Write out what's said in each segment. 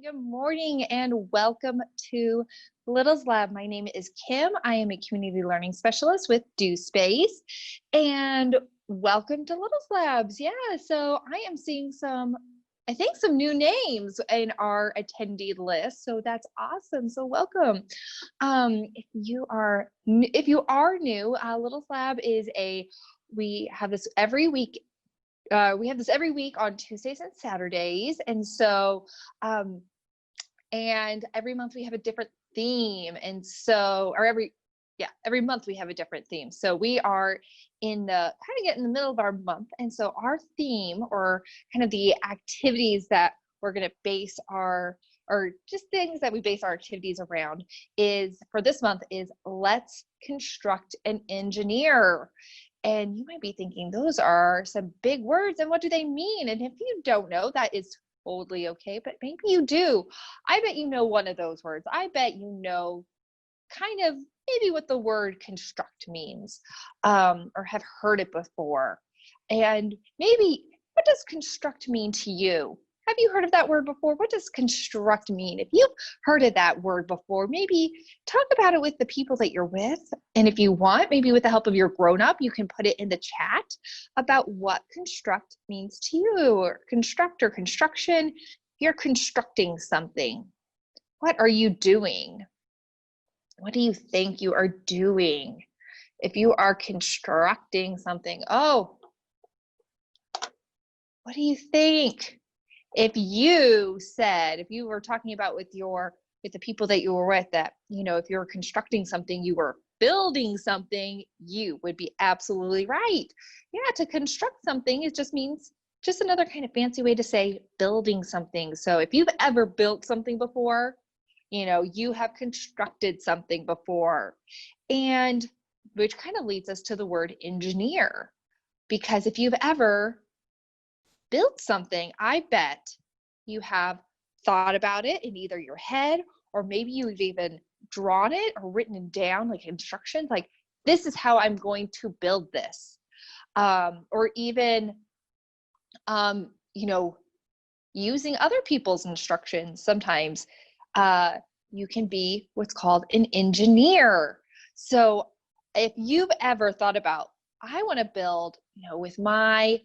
Good morning and welcome to Little's Lab. My name is Kim. I am a community learning specialist with Do Space, and welcome to Little's Labs. Yeah, so I am seeing some new names in our attendee list. So that's awesome. So welcome. If you are new, Little's Lab we have this every week. We have this every week on Tuesdays and Saturdays, and so and every month we have a different theme, and so every month we have a different theme. So we are getting in the middle of our month, and so our theme, or kind of the activities that we're going to base or just things that we base our activities around, is for this month is let's construct and engineer. And you might be thinking, those are some big words, and what do they mean? And if you don't know, that is totally okay, but maybe you do. I bet you know one of those words. I bet you know kind of maybe what the word construct means, or have heard it before. And maybe, what does construct mean to you? Have you heard of that word before? What does construct mean? If you've heard of that word before, maybe talk about it with the people that you're with. And if you want, maybe with the help of your grown-up, you can put it in the chat about what construct means to you, or construct or construction. If you're constructing something, what are you doing? What do you think you are doing? If you are constructing something, what do you think? If you were talking about with the people that you were with, that, if you're constructing something, you were building something, you would be absolutely right. Yeah, to construct something, it just means just another kind of fancy way to say building something. So if you've ever built something before, you have constructed something before. And which kind of leads us to the word engineer, because if you've ever built something, I bet you have thought about it in either your head, or maybe you've even drawn it or written it down, like instructions, like, this is how I'm going to build this. Or even, using other people's instructions. Sometimes you can be what's called an engineer. So if you've ever thought about, I want to build, with my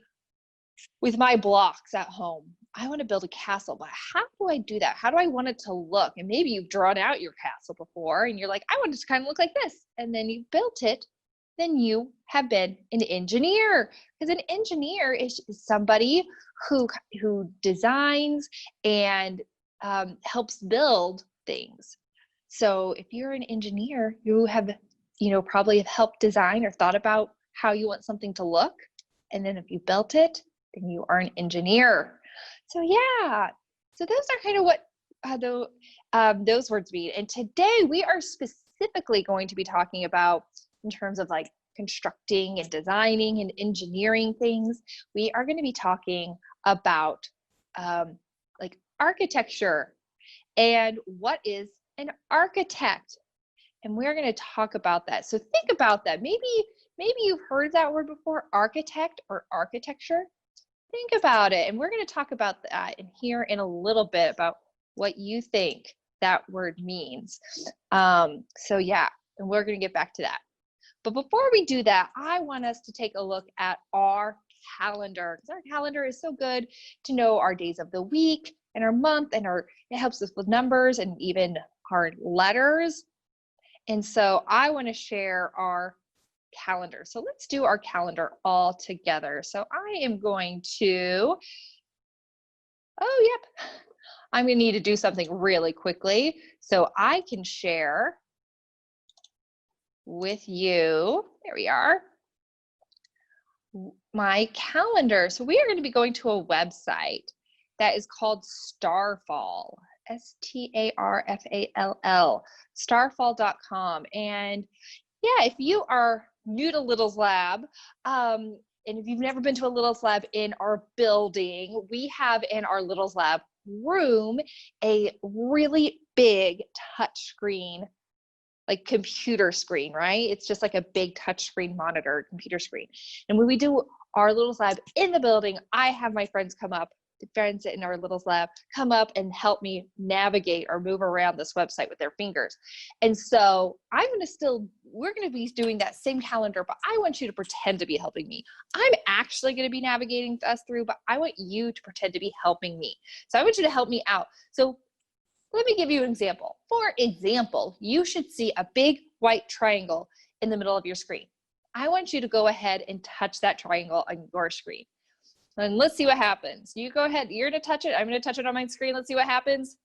blocks at home, I want to build a castle, but how do I do that? How do I want it to look? And maybe you've drawn out your castle before and you're like, I want it to kind of look like this. And then you built it. Then you have been an engineer, because an engineer is somebody who designs and helps build things. So if you're an engineer, you have, probably have helped design or thought about how you want something to look. And then if you built it, then you are an engineer. So yeah, so those are kind of what those words mean. And today we are specifically going to be talking about, in terms of like constructing and designing and engineering things, we are going to be talking about like architecture and what is an architect. And we're going to talk about that. So think about that. Maybe you've heard that word before, architect or architecture. Think about it. And we're going to talk about that and hear in a little bit about what you think that word means. So yeah, and we're going to get back to that. But before we do that, I want us to take a look at our calendar, because our calendar is so good to know our days of the week and our month, and it helps us with numbers and even our letters. And so I want to share our calendar. So let's do our calendar all together. So I am going to, I'm going to need to do something really quickly so I can share with you, there we are, my calendar. So we are going to be going to a website that is called Starfall, Starfall, starfall.com. And yeah, if you are new to Little's Lab, and if you've never been to a Little's Lab in our building, we have in our Little's Lab room a really big touch screen, like computer screen, right? It's just like a big touch screen monitor, computer screen. And when we do our Little's Lab in the building, I have my friends come up friends in our little lab come up and help me navigate or move around this website with their fingers. And so we're going to be doing that same calendar, but I want you to pretend to be helping me. I'm actually going to be navigating us through, but I want you to pretend to be helping me. So I want you to help me out. So let me give you an example. For example, you should see a big white triangle in the middle of your screen. I want you to go ahead and touch that triangle on your screen. And let's see what happens. You go ahead, you're gonna touch it. I'm gonna touch it on my screen. Let's see what happens.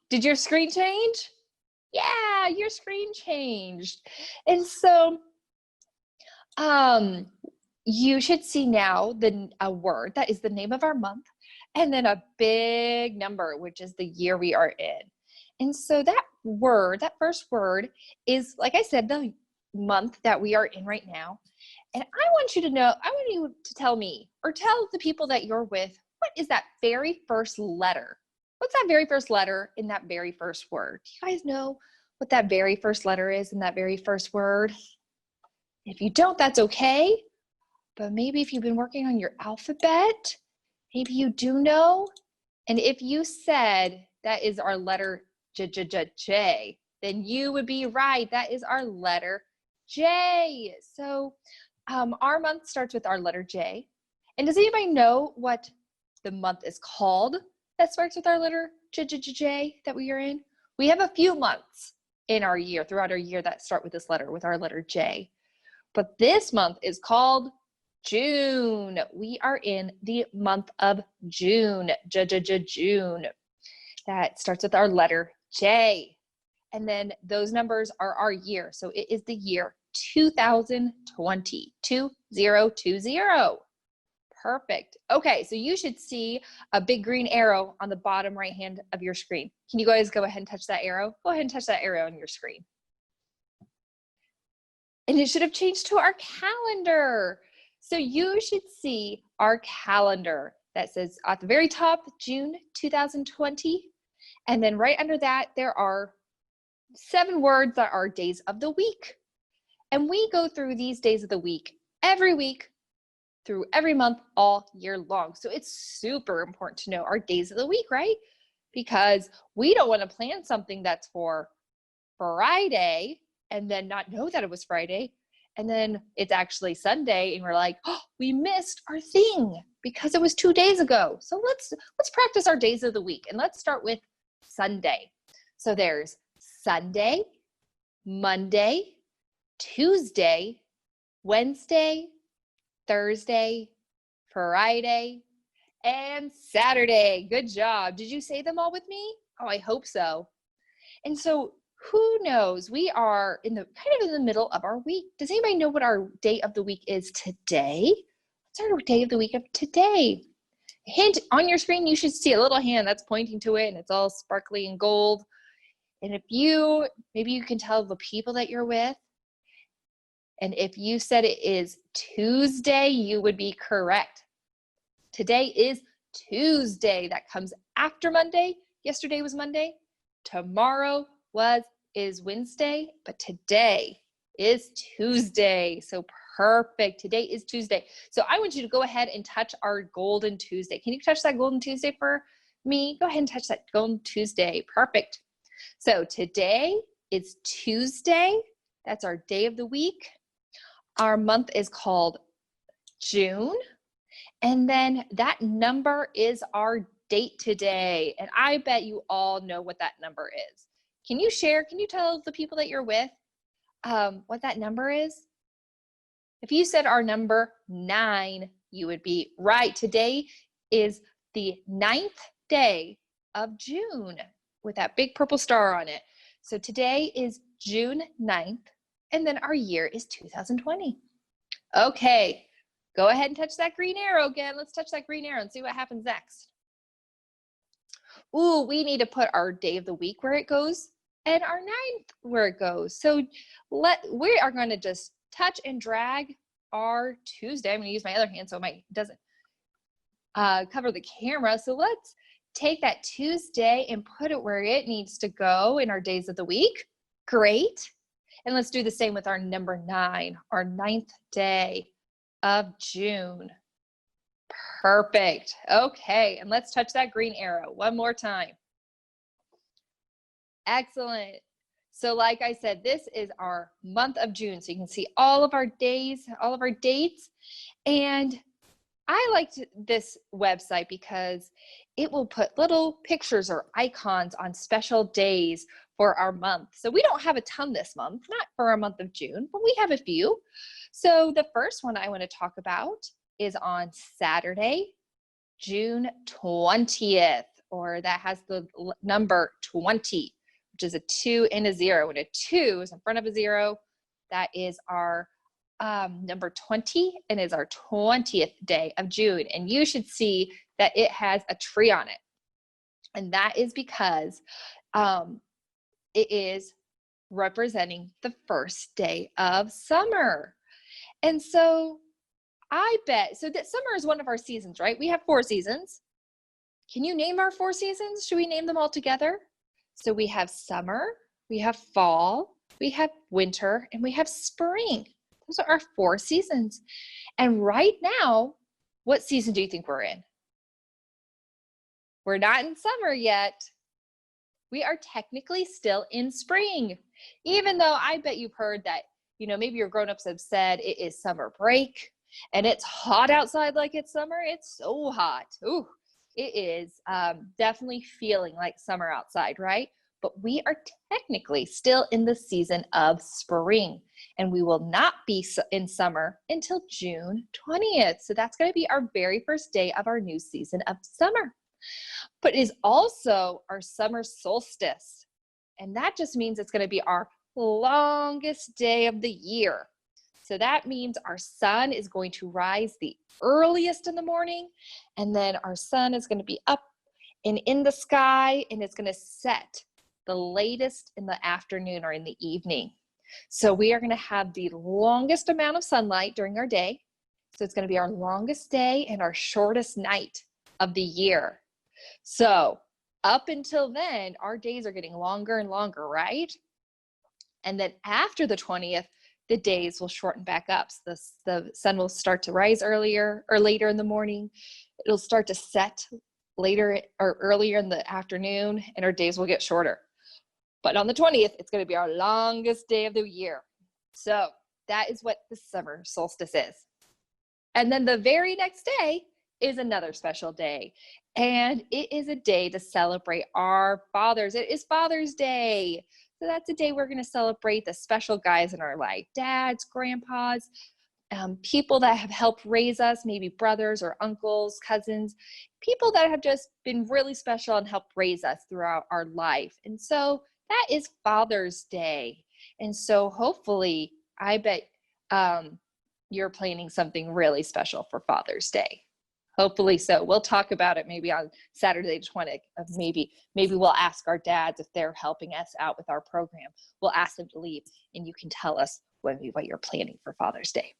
Did your screen change? Yeah, your screen changed. And so you should see now a word that is the name of our month, and then a big number, which is the year we are in. And so that first word is, like I said, the month that we are in right now. And I want you to tell me, or tell the people that you're with, what is that very first letter? What's that very first letter in that very first word? Do you guys know what that very first letter is in that very first word? If you don't, that's okay. But maybe if you've been working on your alphabet, maybe you do know. And if you said that is our letter J, then you would be right. That is our letter J. So our month starts with our letter J. And does anybody know what the month is called that starts with our letter J that we are in? We have a few months in our year, throughout our year, that start with this letter, with our letter J. But this month is called June. We are in the month of June, June. That starts with our letter J. And then those numbers are our year. So it is the year 2020, 2020. Perfect. Okay, so you should see a big green arrow on the bottom right hand of your screen. Can you guys go ahead and touch that arrow? Go ahead and touch that arrow on your screen. And it should have changed to our calendar. So you should see our calendar that says at the very top, June 2020. And then right under that, there are 7 words that are days of the week. And we go through these days of the week every week through every month all year long. So it's super important to know our days of the week, right? Because we don't want to plan something that's for Friday and then not know that it was Friday. And then it's actually Sunday and we're like, oh, we missed our thing because it was 2 days ago. So let's practice our days of the week. And let's start with Sunday. So there's Sunday, Monday, Tuesday, Wednesday, Thursday, Friday, and Saturday. Good job. Did you say them all with me? Oh, I hope so. And so who knows? We are in the middle of our week. Does anybody know what our day of the week is today? What's our day of the week of today? Hint on your screen, you should see a little hand that's pointing to it and it's all sparkly and gold. And maybe you can tell the people that you're with. And if you said it is Tuesday, you would be correct. Today is Tuesday. That comes after Monday. Yesterday was Monday. Tomorrow is Wednesday, but today is Tuesday. So perfect. Today is Tuesday. So I want you to go ahead and touch our Golden Tuesday. Can you touch that Golden Tuesday for me? Go ahead and touch that Golden Tuesday. Perfect. So today is Tuesday. That's our day of the week. Our month is called June. And then that number is our date today. And I bet you all know what that number is. Can you tell the people that you're with what that number is? If you said our number 9, you would be right. Today is the 9th day of June with that big purple star on it. So today is June 9th, and then our year is 2020. Okay, go ahead and touch that green arrow again. Let's touch that green arrow and see what happens next. Ooh, we need to put our day of the week where it goes and our 9th where it goes. So we are going to just touch and drag our Tuesday. I'm going to use my other hand so it doesn't cover the camera. So let's take that Tuesday and put it where it needs to go in our days of the week. Great. And let's do the same with our number 9, our 9th day of June. Perfect. Okay, and let's touch that green arrow one more time. Excellent. So like I said, this is our month of June. So you can see all of our days, all of our dates. And I liked this website because it will put little pictures or icons on special days for our month. So we don't have a ton this month, not for our month of June, but we have a few. So the first one I want to talk about is on Saturday, June 20th, or that has the number 20, which is a 2 and a 0. And a 2 is in front of a 0. That is our number 20, and is our 20th day of June. And you should see that it has a tree on it. And that is because it is representing the first day of summer. And so I bet, so that summer is one of our seasons, right? We have 4 seasons. Can you name our 4 seasons? Should we name them all together? So we have summer, we have fall, we have winter, and we have spring. Those are our 4 seasons. And right now, what season do you think we're in? We're not in summer yet. We are technically still in spring. Even though I bet you've heard that, maybe your grown-ups have said it is summer break and it's hot outside like it's summer. It's so hot. Ooh, it is definitely feeling like summer outside, right? But we are technically still in the season of spring, and we will not be in summer until June 20th. So that's going to be our very first day of our new season of summer. But it is also our summer solstice, and that just means it's going to be our longest day of the year. So that means our sun is going to rise the earliest in the morning, and then our sun is going to be up and in the sky, and it's going to set the latest in the afternoon or in the evening. So we are going to have the longest amount of sunlight during our day. So it's going to be our longest day and our shortest night of the year. So up until then, our days are getting longer and longer, right? And then after the 20th, the days will shorten back up. So the sun will start to rise earlier or later in the morning. It'll start to set later or earlier in the afternoon, and our days will get shorter. But on the 20th, it's going to be our longest day of the year. So that is what the summer solstice is. And then the very next day is another special day. And it is a day to celebrate our fathers. It is Father's Day. So that's a day we're going to celebrate the special guys in our life, dads, grandpas, people that have helped raise us, maybe brothers or uncles, cousins, people that have just been really special and helped raise us throughout our life. And so that is Father's Day. And so hopefully, I bet you're planning something really special for Father's Day. Hopefully so. We'll talk about it maybe on Saturday the 20th. Maybe we'll ask our dads if they're helping us out with our program. We'll ask them to leave, and you can tell us what you're planning for Father's Day.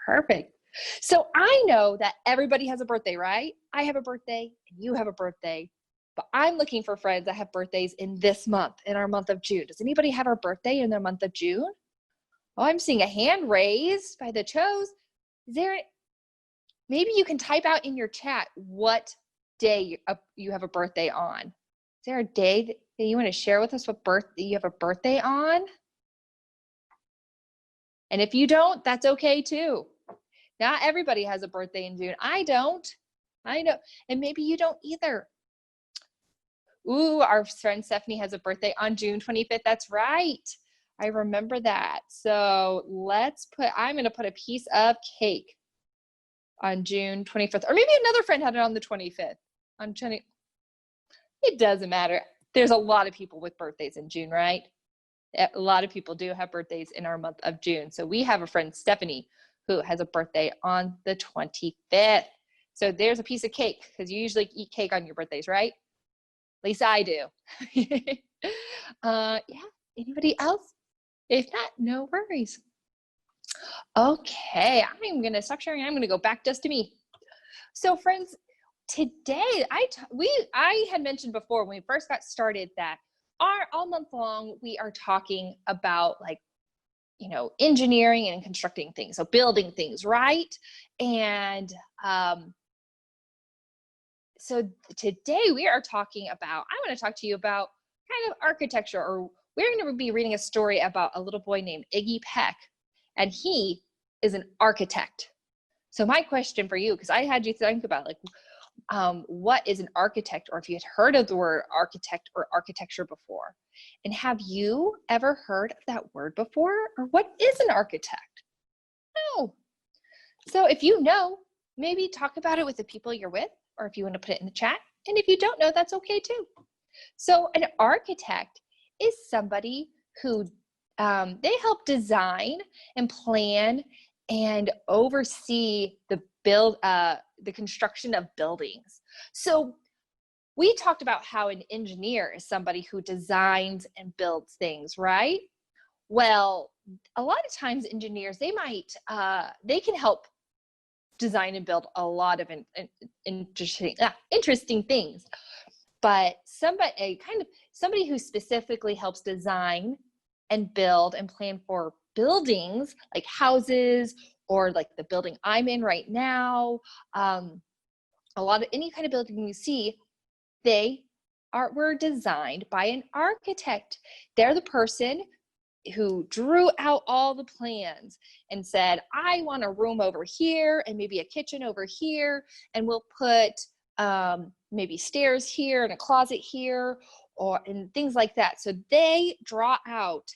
Perfect. So I know that everybody has a birthday, right? I have a birthday, and you have a birthday. But I'm looking for friends that have birthdays in this month, in our month of June. Does anybody have a birthday in their month of June? Oh, I'm seeing a hand raised by the Chose. Maybe you can type out in your chat what day you have a birthday on. Is there a day that you want to share with us what birthday you have a birthday on? And if you don't, that's okay too. Not everybody has a birthday in June. I don't. I know. And maybe you don't either. Ooh, our friend Stephanie has a birthday on June 25th. That's right. I remember that. So I'm going to put a piece of cake on June 25th. Or maybe another friend had it on the 25th. It doesn't matter. There's a lot of people with birthdays in June, right? A lot of people do have birthdays in our month of June. So we have a friend, Stephanie, who has a birthday on the 25th. So there's a piece of cake, because you usually eat cake on your birthdays, right? At least I do. Yeah, anybody else? If not, no worries. Okay, I'm going to stop sharing. I'm going to go back just to me. So friends, today, I had mentioned before when we first got started that all month long, we are talking about engineering and constructing things. So building things, right? And So today we are talking about, I want to talk to you about kind of architecture, or we're going to be reading a story about a little boy named Iggy Peck, and he is an architect. So my question for you, because I had you think about like, what is an architect, or if you had heard of the word architect or architecture before, and have you ever heard of that word before, or what is an architect? No. So if you know, maybe talk about it with the people you're with, or if you want to put it in the chat. And if you don't know, that's okay too. So an architect is somebody who they help design and plan and oversee the construction of buildings. So we talked about how an engineer is somebody who designs and builds things, right? Well, a lot of times engineers, they can help design and build a lot of interesting things. But somebody who specifically helps design and build and plan for buildings, like houses, or like the building I'm in right now, a lot of any kind of building you see, were designed by an architect. They're the person who drew out all the plans and said, I want a room over here and maybe a kitchen over here, and we'll put maybe stairs here and a closet here, and things like that. So they draw out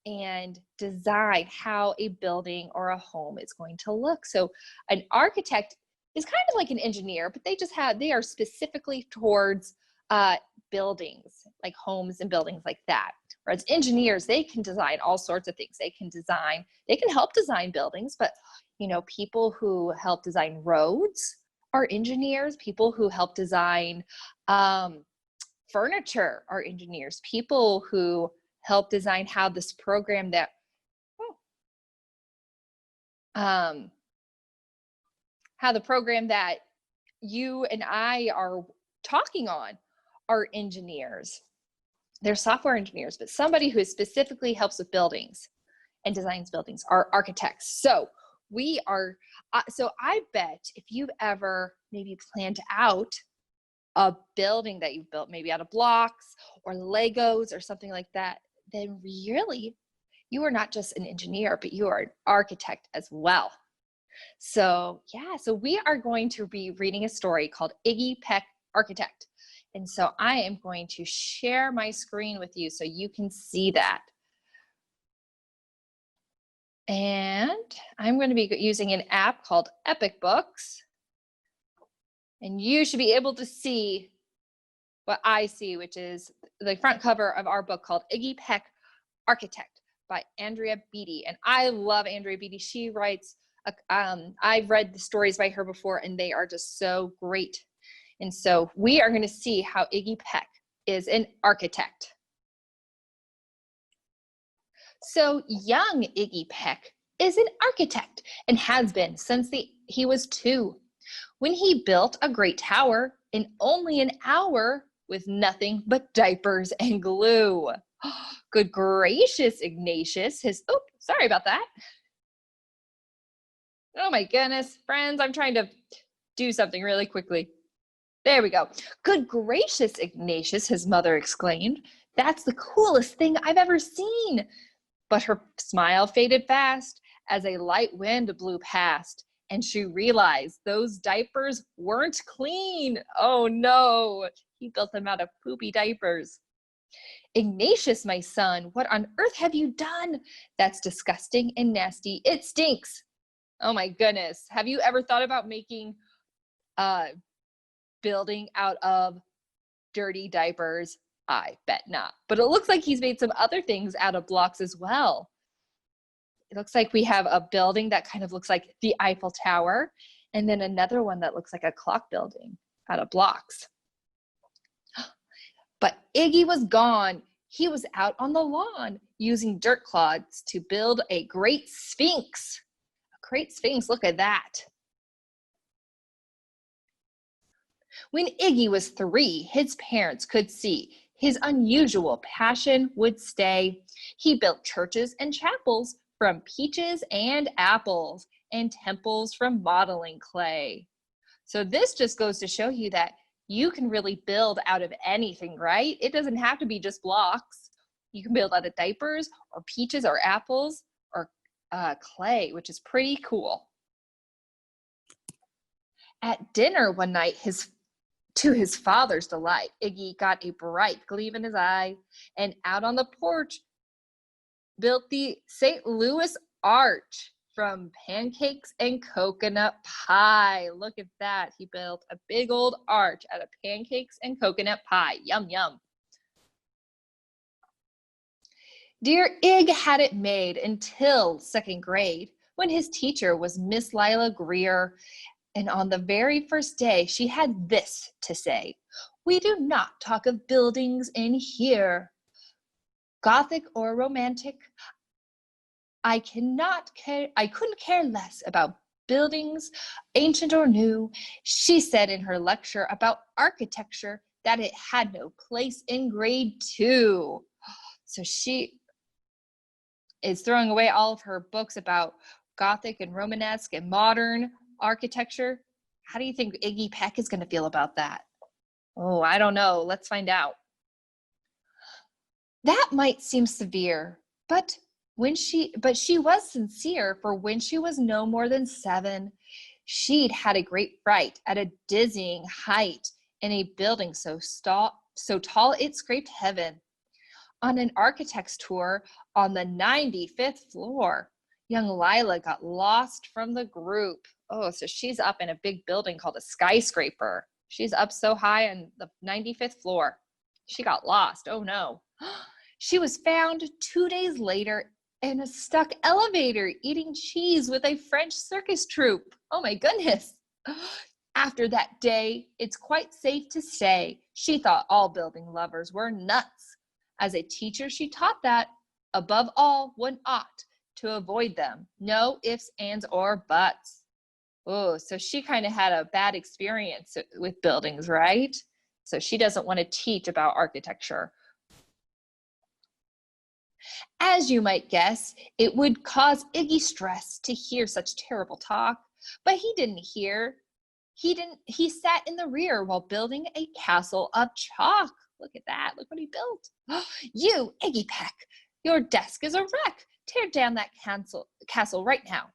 and design how a building or a home is going to look. So an architect is kind of like an engineer, but they are specifically towards buildings, like homes and buildings like that. Whereas engineers, they can design all sorts of things. They can help design buildings, but people who help design roads are engineers. People who help design furniture are engineers. People who help design how this program that how the program that you and I are talking on are engineers. They're software engineers, but somebody who specifically helps with buildings and designs buildings are architects. So I bet if you've ever maybe planned out a building that you've built, maybe out of blocks or Legos or something like that, then really you are not just an engineer, but you are an architect as well. So we are going to be reading a story called Iggy Peck, Architect. And so I am going to share my screen with you so you can see that. And I'm going to be using an app called Epic Books. And you should be able to see what I see, which is the front cover of our book called Iggy Peck, Architect by Andrea Beatty. And I love Andrea Beatty. She writes, I've read the stories by her before, and they are just so great. And so we are going to see how Iggy Peck is an architect. So young Iggy Peck is an architect and has been since he was 2, when he built a great tower in only an hour with nothing but diapers and glue. Good gracious, Ignatius. Sorry about that. Oh my goodness, friends, I'm trying to do something really quickly. There we go. Good gracious, Ignatius, his mother exclaimed. That's the coolest thing I've ever seen. But her smile faded fast as a light wind blew past, and she realized those diapers weren't clean. Oh no, he built them out of poopy diapers. Ignatius, my son, what on earth have you done? That's disgusting and nasty. It stinks. Oh my goodness. Have you ever thought about making building out of dirty diapers? I bet not. But it looks like he's made some other things out of blocks as well. It looks like we have a building that kind of looks like the Eiffel Tower, and then another one that looks like a clock building out of blocks. But Iggy was gone. He was out on the lawn using dirt clods to build a great sphinx. A great sphinx, look at that. When Iggy was 3, his parents could see his unusual passion would stay. He built churches and chapels from peaches and apples, and temples from modeling clay. So this just goes to show you that You can really build out of anything, right? It doesn't have to be just blocks. You can build out of diapers or peaches or apples or clay, which is pretty cool. At dinner one night, to his father's delight, Iggy got a bright gleam in his eye and out on the porch built the St. Louis Arch from pancakes and coconut pie. Look at that. He built a big old arch out of pancakes and coconut pie. Yum, yum. Dear Ig had it made until second grade when his teacher was Miss Lila Greer. And on the very first day, she had this to say: "We do not talk of buildings in here. Gothic or romantic, I couldn't care less about buildings, ancient or new." She said in her lecture about architecture that it had no place in grade 2. So she is throwing away all of her books about Gothic and Romanesque and modern architecture. How do you think Iggy Peck is going to feel about that? Oh, I don't know. Let's find out. That might seem severe, but she was sincere, for when she was no more than 7, she'd had a great fright at a dizzying height in a building so tall it scraped heaven. On an architect's tour on the 95th floor, young Lila got lost from the group. Oh, so she's up in a big building called a skyscraper. She's up so high on the 95th floor. She got lost. Oh no. She was found 2 days later in a stuck elevator eating cheese with a French circus troupe. Oh my goodness. After that day, it's quite safe to say she thought all building lovers were nuts. As a teacher, she taught that, above all, one ought to avoid them. No ifs, ands, or buts. Oh, so she kind of had a bad experience with buildings, right? So she doesn't want to teach about architecture. As you might guess, it would cause Iggy stress to hear such terrible talk, but he didn't hear. He sat in the rear while building a castle of chalk. Look at that. Look what he built. You, Iggy Peck, your desk is a wreck. Tear down that castle right now.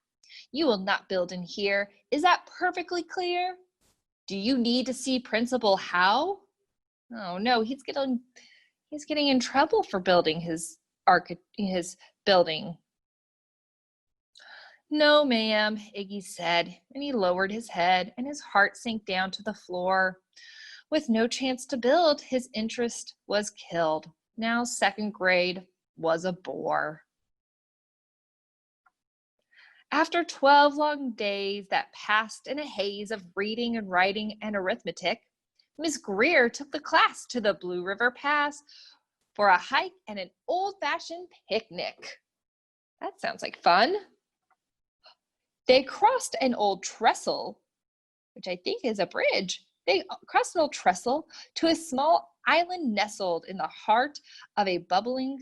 You will not build in here. Is that perfectly clear? Do you need to see Principal Howe? Oh no, he's getting in trouble for building his building. No, ma'am, Iggy said, and he lowered his head, and his heart sank down to the floor. With no chance to build, his interest was killed. Now second grade was a bore. After 12 long days that passed in a haze of reading and writing and arithmetic, Miss Greer took the class to the Blue River Pass for a hike and an old-fashioned picnic. That sounds like fun. They crossed an old trestle, which I think is a bridge. They crossed an old trestle to a small island nestled in the heart of a burbling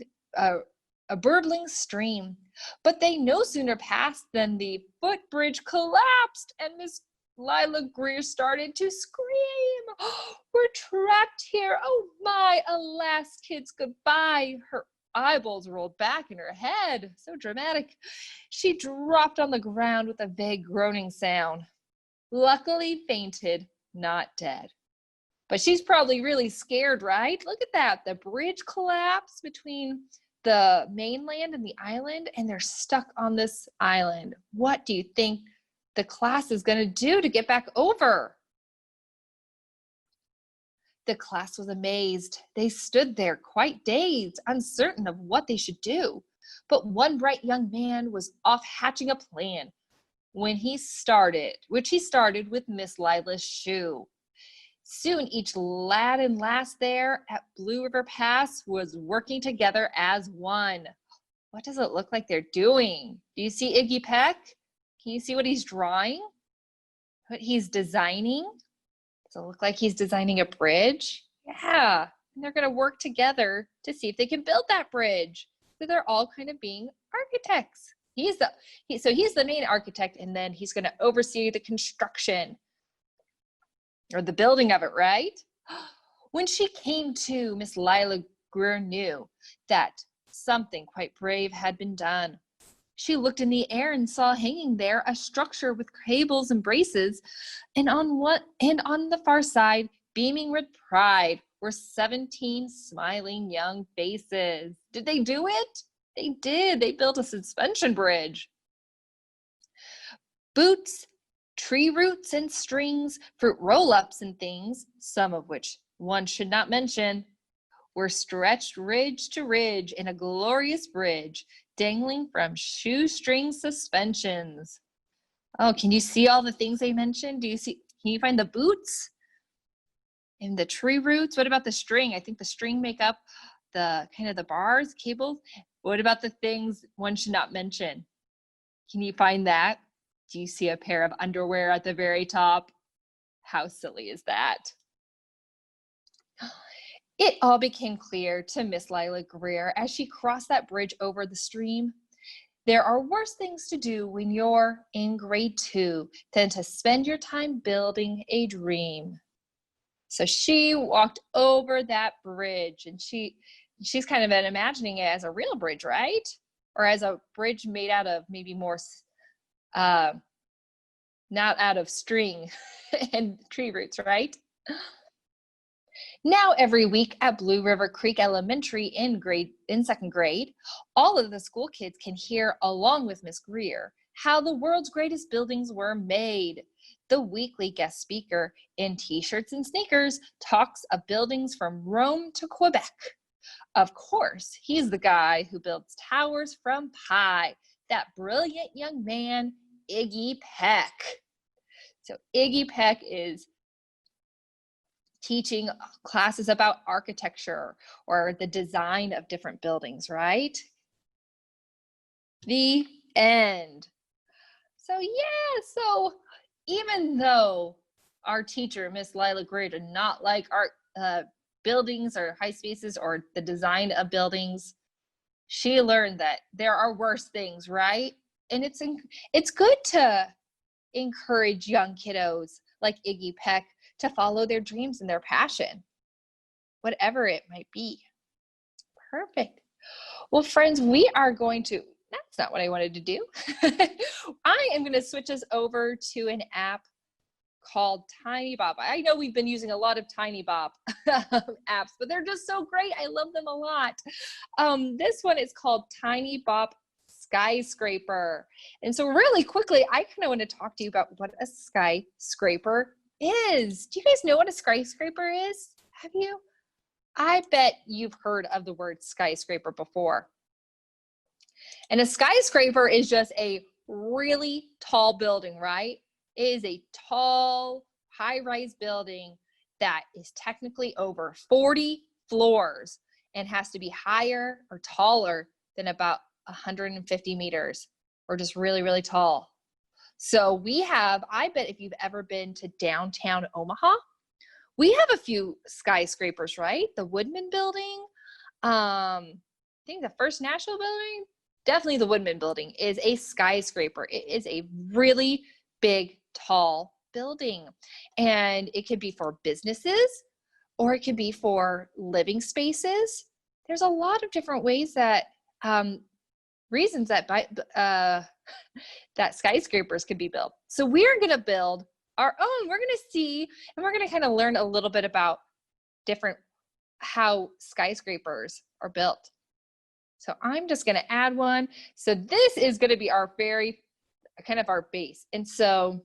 stream. But they no sooner passed than the footbridge collapsed and Miss Lila Greer started to scream. We're trapped here. Oh my, alas, kids, goodbye. Her eyeballs rolled back in her head. So dramatic. She dropped on the ground with a vague groaning sound. Luckily fainted, not dead. But she's probably really scared, right? Look at that. The bridge collapsed between the mainland and the island, and they're stuck on this island. What do you think the class is going to do to get back over? The class was amazed. They stood there quite dazed, uncertain of what they should do. But one bright young man was off hatching a plan which he started with Miss Lila's shoe. Soon each lad and lass there at Blue River Pass was working together as one. What does it look like they're doing? Do you see Iggy Peck? Can you see what he's drawing? What he's designing? Does it look like he's designing a bridge? Yeah, and they're going to work together to see if they can build that bridge. So they're all kind of being architects. He's the main architect, and then he's going to oversee the construction. or the building of it, right? When she came to, Miss Lila Greer knew that something quite brave had been done. She looked in the air and saw hanging there a structure with cables and braces, and on the far side, beaming with pride, were 17 smiling young faces. Did they do it? They did. They built a suspension bridge. Boots, tree roots and strings, fruit roll-ups and things, some of which one should not mention, were stretched ridge to ridge in a glorious bridge, dangling from shoestring suspensions. Oh, can you see all the things they mentioned? Can you find the boots and the tree roots? What about the string? I think the string make up the kind of the bars, cables. What about the things one should not mention? Can you find that? Do you see a pair of underwear at the very top? How silly is that? It all became clear to Miss Lila Greer as she crossed that bridge over the stream. There are worse things to do when you're in grade 2 than to spend your time building a dream. So she walked over that bridge, and she's kind of been imagining it as a real bridge, right? Or as a bridge made out of maybe more, not out of string and tree roots, right? Now every week at Blue River Creek Elementary in second grade, all of the school kids can hear, along with Miss Greer, how the world's greatest buildings were made. The weekly guest speaker in t-shirts and sneakers talks of buildings from Rome to Quebec. Of course, he's the guy who builds towers from pie, that brilliant young man, Iggy Peck. So Iggy Peck is teaching classes about architecture or the design of different buildings, right? The end. So so even though our teacher, Miss Lila Greer, did not like art buildings or high spaces or the design of buildings, she learned that there are worse things, right? And it's good to encourage young kiddos like Iggy Peck to follow their dreams and their passion, whatever it might be. Perfect. Well, friends, that's not what I wanted to do. I am going to switch us over to an app called Tinybop. I know we've been using a lot of Tinybop apps, but they're just so great. I love them a lot. This one is called Tinybop Skyscraper. And so really quickly, I kind of want to talk to you about what a skyscraper is. Do you guys know what a skyscraper is? Have you? I bet you've heard of the word skyscraper before. And a skyscraper is just a really tall building, right? It is a tall, high-rise building that is technically over 40 floors and has to be higher or taller than about 150 meters, or just really, really tall. So I bet if you've ever been to downtown Omaha, we have a few skyscrapers, right? The Woodman Building, I think the First National Building, definitely the Woodman Building is a skyscraper. It is a really big, tall building, and it could be for businesses or it could be for living spaces. There's a lot of different ways that reasons that that skyscrapers could be built. So we're going to build our own. We're going to see, and we're going to kind of learn a little bit about how skyscrapers are built. So I'm just going to add one. So this is going to be our our base. And so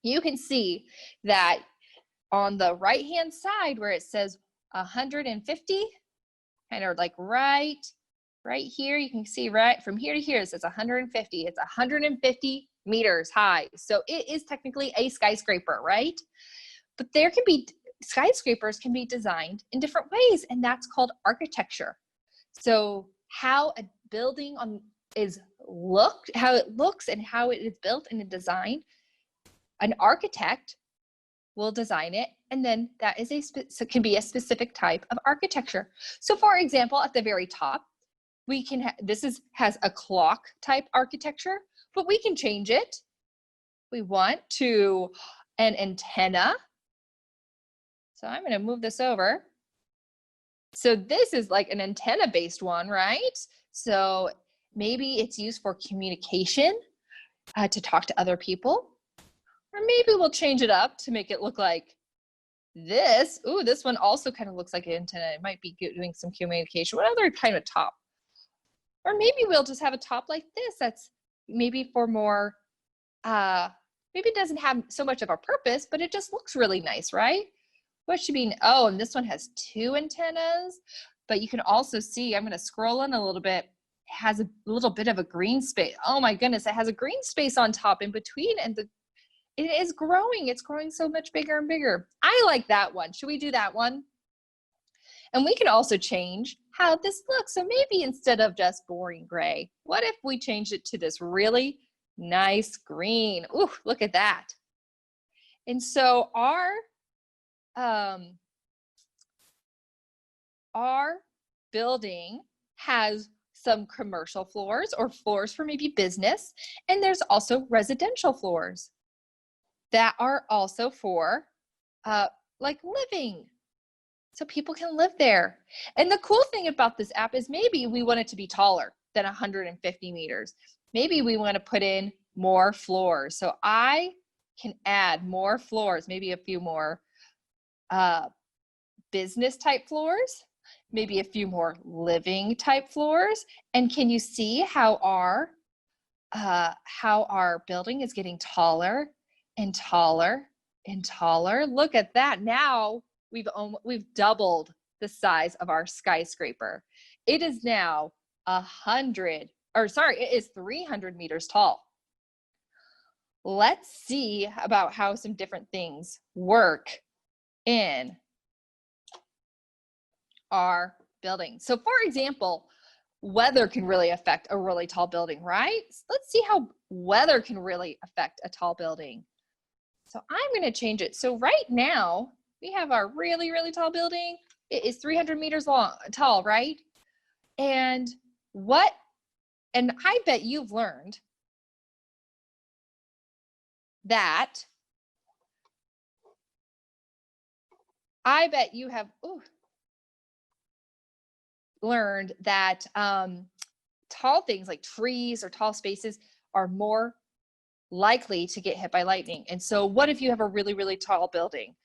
you can see that on the right-hand side where it says 150, kind of like right here, you can see right from here to here, it says 150. It's 150 meters high. So it is technically a skyscraper, right? But skyscrapers can be designed in different ways, and that's called architecture. So how a building how it looks and how it is built and designed, an architect will design it, and then that is can be a specific type of architecture. So for example, at the very top, we can has a clock type architecture, but we can change it. We want to an antenna, So I'm going to move this over. So this is like an antenna-based one, right? So maybe it's used for communication, to talk to other people. Or maybe we'll change it up to make it look like this. Ooh, this one also kind of looks like an antenna. It might be doing some communication. What other kind of top? Or maybe we'll just have a top like this that's maybe for more, maybe it doesn't have so much of a purpose, but it just looks really nice, right? What should be, oh, and this one has 2 antennas, but you can also see, I'm going to scroll in a little bit, it has a little bit of a green space. Oh my goodness, it has a green space on top in between, and it is growing. It's growing so much bigger and bigger. I like that one. Should we do that one? And we can also change how this looks. So maybe instead of just boring gray, what if we changed it to this really nice green? Ooh, look at that. And so our building has some commercial floors or floors for maybe business, and there's also residential floors that are also for like living, so people can live there. And the cool thing about this app is maybe we want it to be taller than 150 meters. Maybe we want to put in more floors, so I can add more floors, maybe a few more business type floors, maybe a few more living type floors. And can you see how our building is getting taller and taller and taller? Look at that. Now we've doubled the size of our skyscraper. It is now 300 meters tall. Let's see about how some different things work in our building. So for example, weather can really affect a really tall building, right? So let's see how weather can really affect a tall building. So I'm going to change it. So right now we have our really, really tall building. It is 300 meters tall, right? And I bet you've learned that, learned that tall things like trees or tall spaces are more likely to get hit by lightning. And so what if you have a really, really tall building?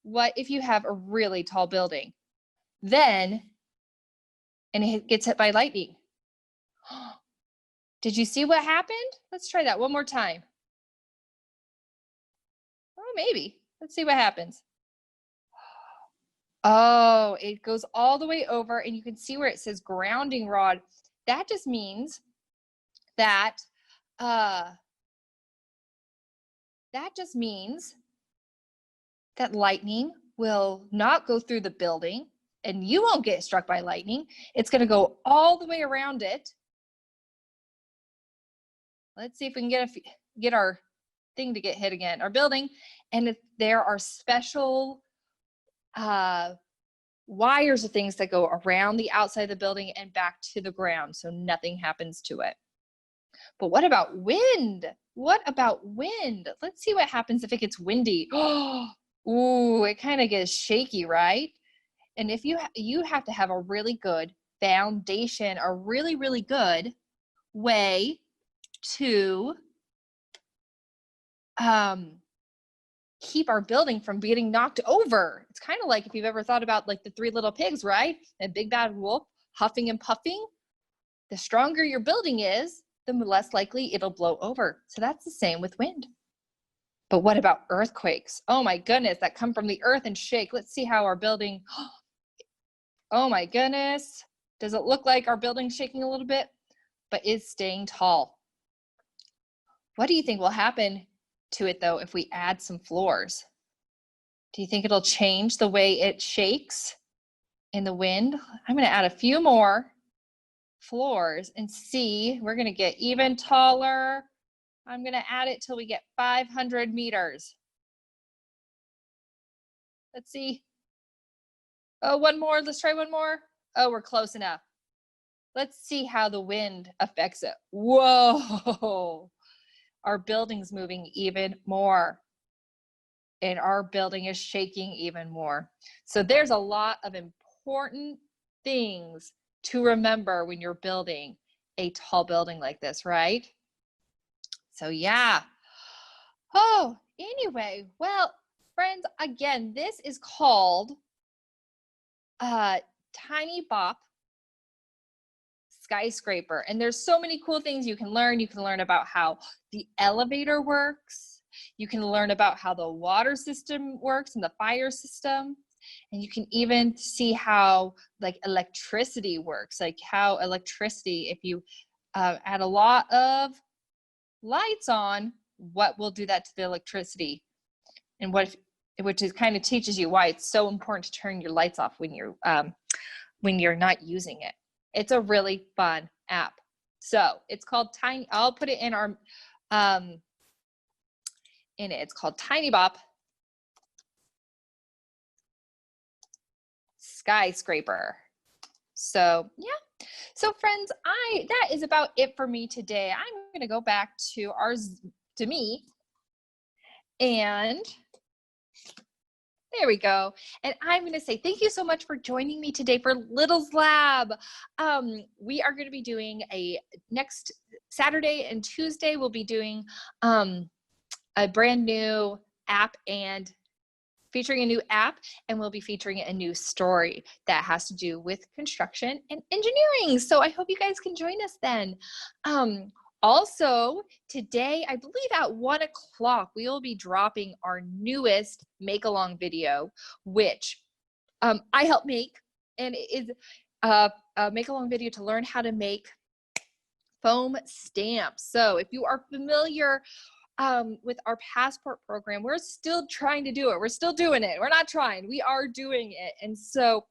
What if you have a really tall building and it gets hit by lightning? Did you see what happened? Let's try that one more time. Oh, maybe. Let's see what happens. Oh, it goes all the way over, and you can see where it says grounding rod. That just means that lightning will not go through the building, and you won't get struck by lightning. It's going to go all the way around it. Let's see if we can get our thing to get hit again, our building. And if there are special wires or things that go around the outside of the building and back to the ground, so nothing happens to it. But what about wind? What about wind? Let's see what happens if it gets windy. Ooh, it kind of gets shaky, right? And if you have to have a really good foundation, a really, really good way to keep our building from getting knocked over. It's kind of like if you've ever thought about like the 3 little pigs, right? And big bad wolf huffing and puffing. The stronger your building is, the less likely it'll blow over. So that's the same with wind. But what about earthquakes? Oh my goodness, that come from the earth and shake. Let's see how our building, oh my goodness. Does it look like our building's shaking a little bit? But it's staying tall. What do you think will happen to it though if we add some floors? Do you think it'll change the way it shakes in the wind? I'm going to add a few more floors and see. We're going to get even taller. I'm going to add it till we get 500 meters. Let's see. Oh, one more. Let's try one more. Oh, we're close enough. Let's see how the wind affects it. Whoa. our building's moving even more. And our building is shaking even more. So there's a lot of important things to remember when you're building a tall building like this, right? So yeah. Oh, anyway, well, friends, again, this is called Tinybop skyscraper. And there's so many cool things you can learn. You can learn about how the elevator works. You can learn about how the water system works and the fire system. And you can even see how like electricity works, like how electricity, if you add a lot of lights on, what will do that to the electricity? And what, which is kind of teaches you why it's so important to turn your lights off when you're not using it. It's a really fun app. So it's called Tiny. I'll put it in our in it. It's called Tinybop skyscraper. So yeah. So friends, that is about it for me today. I'm going to go back to me, and there we go. And I'm going to say thank you so much for joining me today for Little's Lab. We are going to be doing next Saturday and Tuesday, we'll be doing a brand new app and featuring a new app, and we'll be featuring a new story that has to do with construction and engineering. So I hope you guys can join us then. Also, today, I believe at 1 o'clock, we will be dropping our newest make-along video, which I helped make, and it is a make-along video to learn how to make foam stamps. So if you are familiar with our passport program, we're still trying to do it. We're still doing it. We're not trying. We are doing it. And so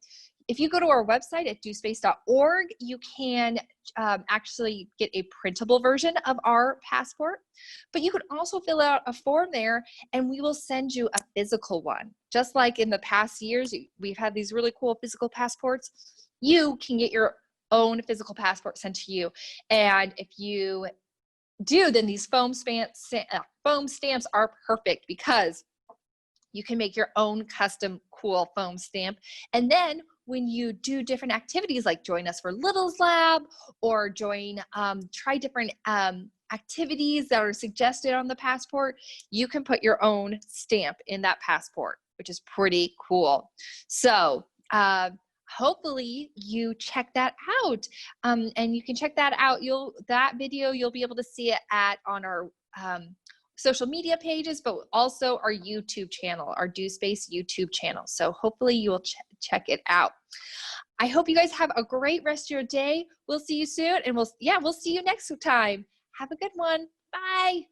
if you go to our website at dospace.org, you can actually get a printable version of our passport, but you can also fill out a form there and we will send you a physical one. Just like in the past years, we've had these really cool physical passports. You can get your own physical passport sent to you. And if you do, then these foam stamps are perfect because you can make your own custom cool foam stamp. And then when you do different activities, like join us for Little's Lab or try different activities that are suggested on the passport, you can put your own stamp in that passport, which is pretty cool. So hopefully you check that out, and you can check that out. That video you'll be able to see it on our social media pages, but also our YouTube channel, our DoSpace YouTube channel. So hopefully you will check it out. I hope you guys have a great rest of your day. We'll see you soon, and we'll see you next time. Have a good one. Bye.